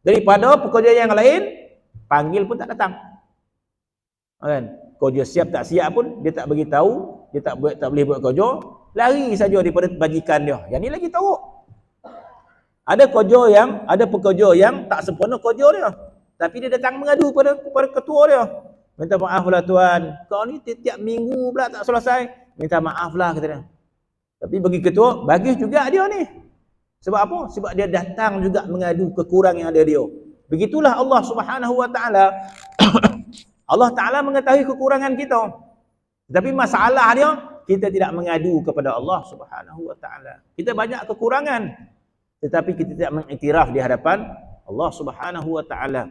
Daripada pekerja yang lain, panggil pun tak datang. Kan? Kerja siap tak siap pun dia tak bagi tahu, dia tak boleh buat kerja, lari saja daripada majikan dia. Yang ni lagi teruk. Ada pekerja yang tak sempurna kerja dia, tapi dia datang mengadu kepada ketua dia. Minta maaflah tuan, kau ni tiap minggu pula tak selesai. Minta maaflah kata dia. Tapi bagi ketua, bagus juga dia ni. Sebab apa? Sebab dia datang juga mengadu kekurangan yang ada dia. Begitulah Allah Subhanahu wa taala. Allah Ta'ala mengetahui kekurangan kita. Tetapi masalah dia, kita tidak mengadu kepada Allah Subhanahu wa Ta'ala. Kita banyak kekurangan, tetapi kita tidak mengiktiraf di hadapan Allah Subhanahu wa Ta'ala.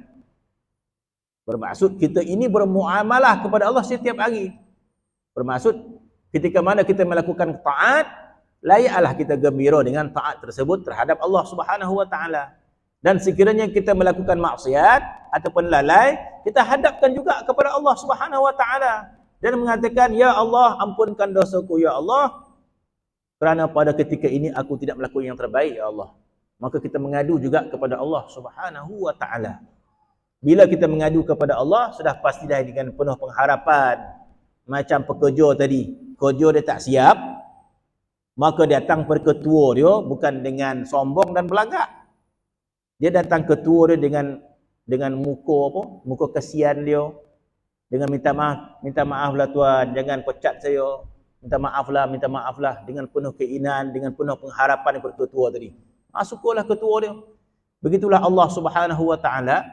Bermaksud kita ini bermuamalah kepada Allah setiap hari. Bermaksud ketika mana kita melakukan taat, layaklah kita gembira dengan taat tersebut terhadap Allah Subhanahu wa Ta'ala. Dan sekiranya kita melakukan maksiat ataupun lalai, kita hadapkan juga kepada Allah Subhanahu wa Ta'ala dan mengatakan, ya Allah, ampunkan dosaku ya Allah, kerana pada ketika ini aku tidak melakukan yang terbaik ya Allah. Maka kita mengadu juga kepada Allah Subhanahu wa Ta'ala. Bila kita mengadu kepada Allah, sudah pastilah dengan penuh pengharapan. Macam pekerja tadi, kerja dia tak siap, maka datang ketua dia bukan dengan sombong dan belagak. Dia datang ketua dia dengan muka apa? Muka kesian dia. Dengan minta maaflah tuan, jangan pecat saya. Minta maaflah dengan penuh keinginan, dengan penuh pengharapan kepada ketua tadi. Syukurlah ketua dia. Begitulah Allah Subhanahu wa Ta'ala,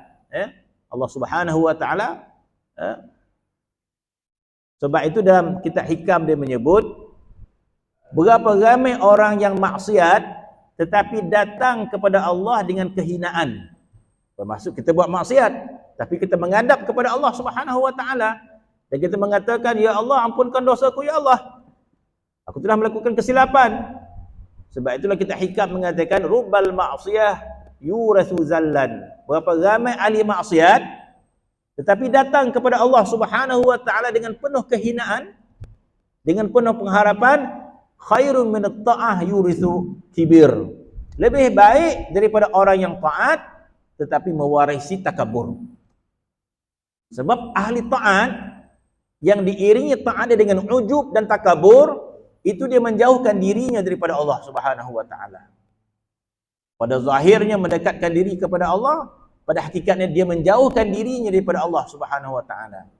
Allah Subhanahu wa Ta'ala. Sebab itu dalam kitab Hikam dia menyebut, berapa ramai orang yang maksiat tetapi datang kepada Allah dengan kehinaan. Bermaksud kita buat maksiat tapi kita menghadap kepada Allah Subhanahu wa Ta'ala dan kita mengatakan, ya Allah, ampunkan dosaku ya Allah, aku telah melakukan kesilapan. Sebab itulah kita Hikam mengatakan, rubbal ma'siyah yurathu zallan. Berapa ramai ahli maksiat tetapi datang kepada Allah Subhanahu wa Ta'ala dengan penuh kehinaan, dengan penuh pengharapan, khairun min at-ta'ah yurithu kibir. Lebih baik daripada orang yang taat tetapi mewarisi takabur. Sebab ahli taat yang diiringi taat dengan ujub dan takabur, itu dia menjauhkan dirinya daripada Allah Subhanahu wa Ta'ala. Pada zahirnya mendekatkan diri kepada Allah, pada hakikatnya dia menjauhkan dirinya daripada Allah Subhanahu wa Ta'ala.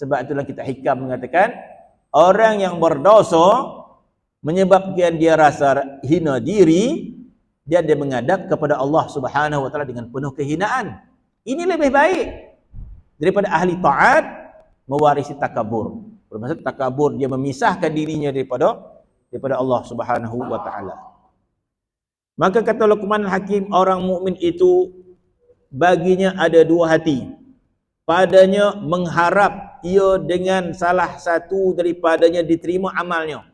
Sebab itulah kita Hikam mengatakan, orang yang berdosa menyebabkan dia rasa hina diri, dia menghadap kepada Allah Subhanahu wa Ta'ala dengan penuh kehinaan. Ini lebih baik daripada ahli taat mewarisi takabur. Bermaksud takabur, dia memisahkan dirinya daripada Allah Subhanahu wa Ta'ala. Maka kata Luqman Hakim, orang mukmin itu baginya ada dua hati. Padanya mengharap ia dengan salah satu daripadanya diterima amalnya.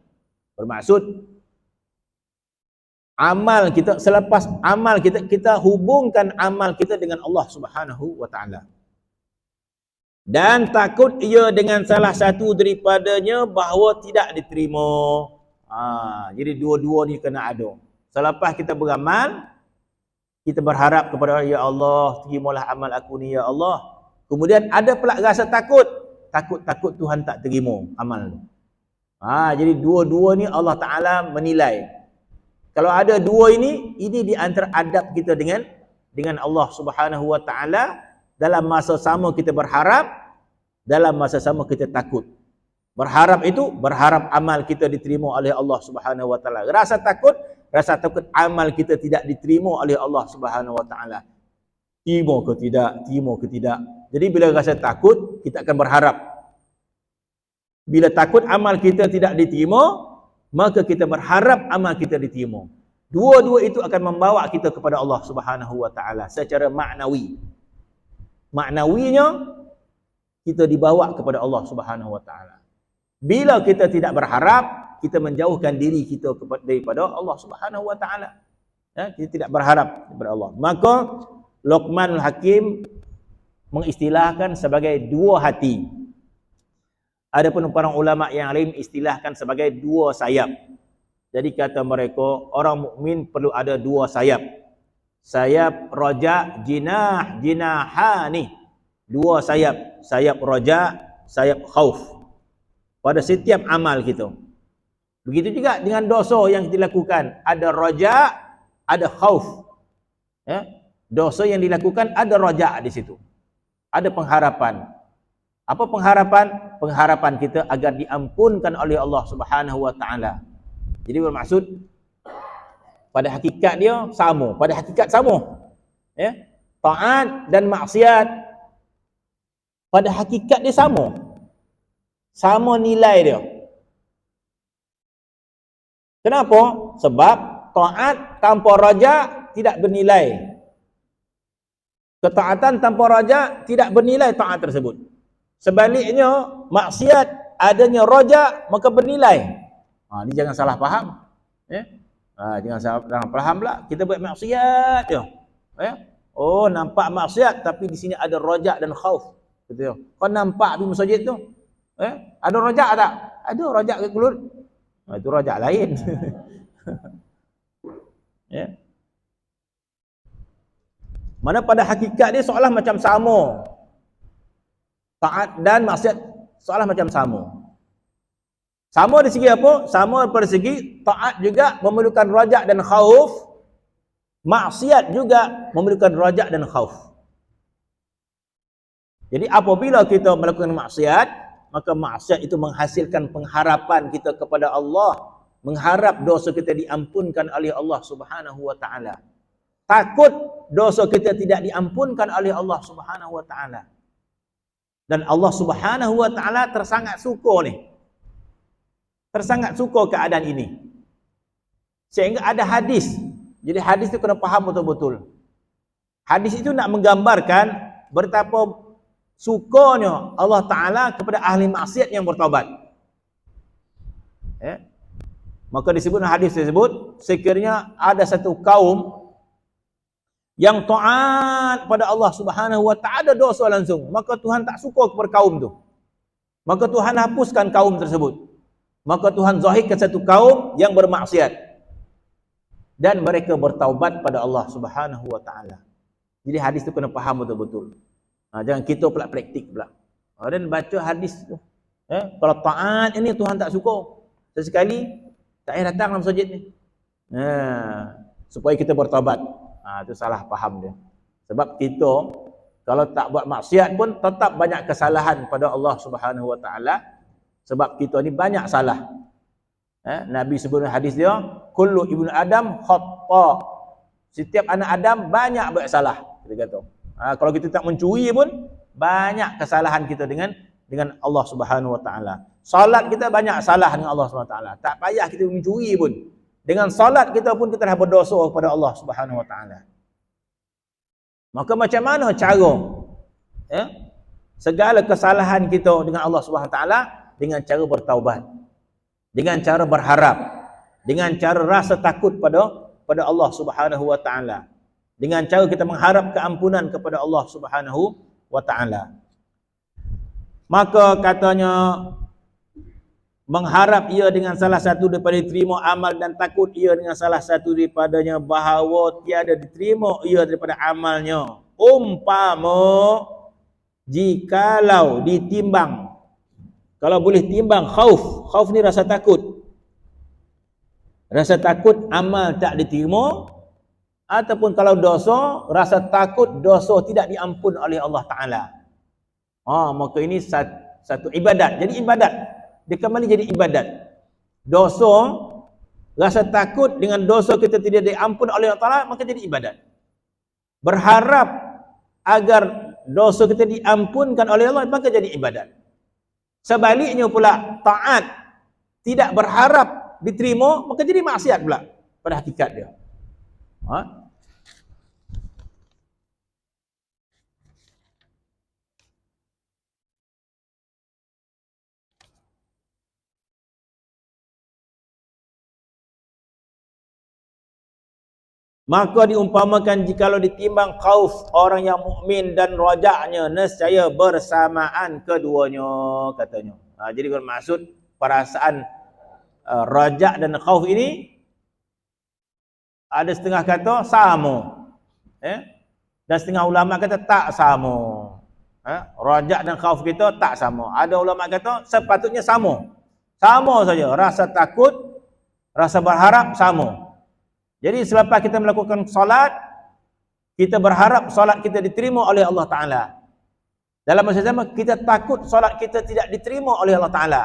Bermaksud amal kita, selepas amal kita hubungkan amal kita dengan Allah Subhanahu wa Ta'ala. Dan takut ia dengan salah satu daripadanya bahawa tidak diterima. Jadi dua-dua ni kena ada. Selepas kita beramal, kita berharap kepada ya Allah, terimalah amal aku ni ya Allah. Kemudian ada pula rasa takut Tuhan tak terima amal tu. Jadi dua-dua ni Allah Ta'ala menilai. Kalau ada dua ini di antara adab kita dengan Allah Subhanahu wa Ta'ala. Dalam masa sama kita berharap, dalam masa sama kita takut. Berharap itu, berharap amal kita diterima oleh Allah Subhanahu wa Ta'ala. Rasa takut amal kita tidak diterima oleh Allah Subhanahu wa Ta'ala. Terima ke tidak. Jadi bila rasa takut, kita akan berharap. Bila takut amal kita tidak diterima, maka kita berharap amal kita diterima. Dua-dua itu akan membawa kita kepada Allah Subhanahu wa Ta'ala secara maknawi. Maknawinya kita dibawa kepada Allah Subhanahu wa Ta'ala. Bila kita tidak berharap, kita menjauhkan diri kita daripada Allah Subhanahu wa Ta'ala. Kita tidak berharap kepada Allah. Maka Luqmanul Hakim mengistilahkan sebagai dua hati. Adapun para ulama yang lain istilahkan sebagai dua sayap. Jadi kata mereka, orang mukmin perlu ada dua sayap. Sayap roja, jinahani. Dua sayap. Sayap roja, sayap khauf. Pada setiap amal kita. Begitu juga dengan dosa yang kita lakukan. Ada roja, ada khauf. Dosa yang dilakukan ada roja di situ. Ada pengharapan. Apa pengharapan? Pengharapan kita agar diampunkan oleh Allah Subhanahu wa Ta'ala. Jadi bermaksud pada hakikat dia sama, pada hakikat sama. Taat dan maksiat pada hakikat dia sama. Sama nilai dia. Kenapa? Sebab taat tanpa raja tidak bernilai. Ketaatan tanpa raja tidak bernilai taat tersebut. Sebaliknya, maksiat adanya raja maka bernilai. Ni jangan salah faham. Ya? Jangan salah faham pula. Kita buat maksiat je. Ya? Oh, nampak maksiat tapi di sini ada raja dan khauf. Gitu. Kau nampak di masjid tu? Ada raja tak? Ada raja ke kulut. Itu raja lain. Ya. Mana pada hakikat dia seolah macam sama. Taat dan maksiat seolah macam sama. Sama dari segi apa? Sama pada segi taat juga memerlukan raja dan khauf. Maksiat juga memerlukan raja dan khauf. Jadi apabila kita melakukan maksiat, maka maksiat itu menghasilkan pengharapan kita kepada Allah, mengharap dosa kita diampunkan oleh Allah Subhanahu wa taala. Takut dosa kita tidak diampunkan oleh Allah Subhanahu wa taala. Dan Allah Subhanahu wa taala tersangat suka ni. Tersangat suka keadaan ini. Sehingga ada hadis. Jadi hadis itu kena faham betul-betul. Hadis itu nak menggambarkan betapa sukanya Allah taala kepada ahli maksiat yang bertaubat. Maka disebut hadis tersebut, sekiranya ada satu kaum yang taat pada Allah Subhanahu wa taala dosa langsung, maka Tuhan tak suka kepada kaum tu. Maka Tuhan hapuskan kaum tersebut. Maka Tuhan zahirkan satu kaum yang bermaksiat dan mereka bertaubat pada Allah Subhanahu wa taala. Jadi hadis tu kena faham betul-betul. Jangan kita pula praktik pula. Dan baca hadis tu. Kalau taat ini Tuhan tak suka. Sesekali tak payah datang dalam masjid ni. Supaya kita bertaubat. Itu salah faham dia. Sebab kita kalau tak buat maksiat pun tetap banyak kesalahan pada Allah Subhanahu wa taala. Sebab kita ni banyak salah. Nabi sebut hadis dia, kullu ibnu Adam khata. Setiap anak Adam banyak buat salah. Dia kata. Kalau kita tak mencuri pun banyak kesalahan kita dengan Allah Subhanahu wa taala. Salat kita banyak salah dengan Allah Subhanahu wa taala. Tak payah kita mencuri pun. Dengan salat kita pun kita dah berdosa kepada Allah Subhanahu wa taala. Maka macam mana cara segala kesalahan kita dengan Allah Subhanahu wa taala? Dengan cara bertaubat. Dengan cara berharap. Dengan cara rasa takut pada Allah Subhanahu wa taala. Dengan cara kita mengharap keampunan kepada Allah Subhanahu wa taala. Maka katanya mengharap ia dengan salah satu daripada diterima amal dan takut ia dengan salah satu daripadanya bahawa tiada diterima ia daripada amalnya. Umpama jikalau ditimbang, kalau boleh timbang khauf ni rasa takut. Rasa takut amal tak diterima, ataupun kalau dosa, rasa takut dosa tidak diampun oleh Allah Ta'ala. Maka ini satu ibadat. Jadi ibadat. Dia kembali jadi ibadat. Dosa, rasa takut dengan dosa kita tidak diampun oleh Allah Ta'ala, maka jadi ibadat. Berharap agar dosa kita diampunkan oleh Allah, maka jadi ibadat. Sebaliknya pula, taat tidak berharap diterima, maka jadi maksiat pula pada hakikat dia. Maka diumpamakan jikalau ditimbang khauf orang yang mukmin dan rajaknya, nescaya bersamaan keduanya, katanya. Jadi bermaksud perasaan rajak dan khauf ini ada setengah kata sama, dan setengah ulama kata tak sama. Rajak dan khauf kita tak sama. Ada ulama kata sepatutnya sama. Sama saja, rasa takut, rasa berharap sama. Jadi selepas kita melakukan solat, kita berharap solat kita diterima oleh Allah Ta'ala. Dalam masa sama, kita takut solat kita tidak diterima oleh Allah Ta'ala.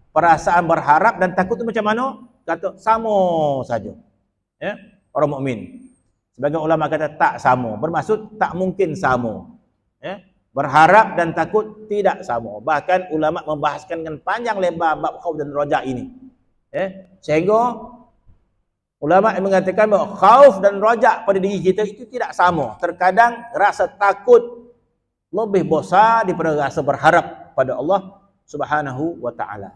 Perasaan berharap dan takut itu macam mana? Kata sama saja. Orang mukmin. Sebagian ulama kata tak sama. Bermaksud tak mungkin sama. Berharap dan takut tidak sama. Bahkan ulama membahaskan dengan panjang lebar bab khauf dan raja ini. Sehingga ulama mengatakan bahawa khauf dan raja pada diri kita itu tidak sama. Terkadang rasa takut lebih besar daripada rasa berharap pada Allah Subhanahu wa taala.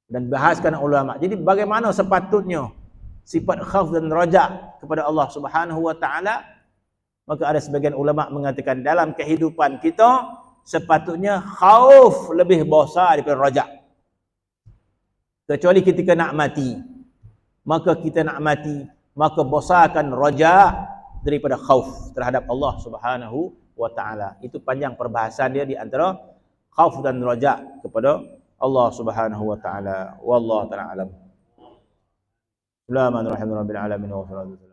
Dan bahaskan ulama. Jadi bagaimana sepatutnya sifat khauf dan raja kepada Allah Subhanahu wa taala? Maka ada sebagian ulama mengatakan dalam kehidupan kita sepatutnya khauf lebih besar daripada raja. Kecuali ketika nak mati, maka kita nak mati, maka besarkan raja daripada khauf terhadap Allah Subhanahu wa taala. Itu panjang perbahasan dia di antara khauf dan raja kepada Allah Subhanahu wa taala. Wallahu taala alam. Bismillahirrahmanirrahim. Rabbil alamin wa salatu